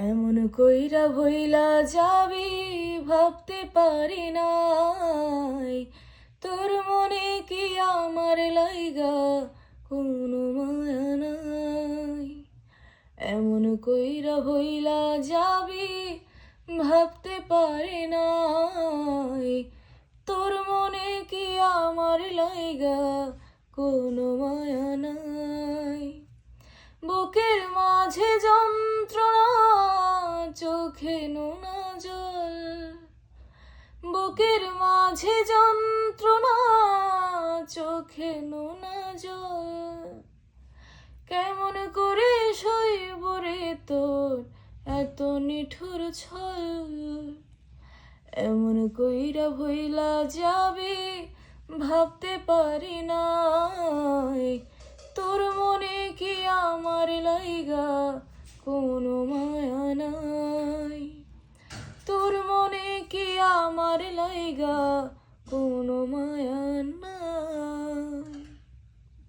এমন কইরা ভইলা যাবি ভাবতে পারি নাই, তোর মনে কি আমার লাইগা কোনো মায়া নাই। এমন কইরা ভইলা যাবি ভাবতে পারি নাই, তোর মনে কি আমার লাইগা কোনো মায়া নাই। বুকের মাঝে যন্ত্রণা, চোখে নোনা জল, বুকের মাঝে যন্ত্রণা, চোখে নোনা জল। কেমন করে সইব রে তোর এত নিঠুর ছল। এমন কইরা ভইলা যাবি ভাবতে পারি নাই, তোর মনে কি আমার লাইগা কোনো মায়া নাই। তোর মনে কি আমার লাইগা কোনো মায়া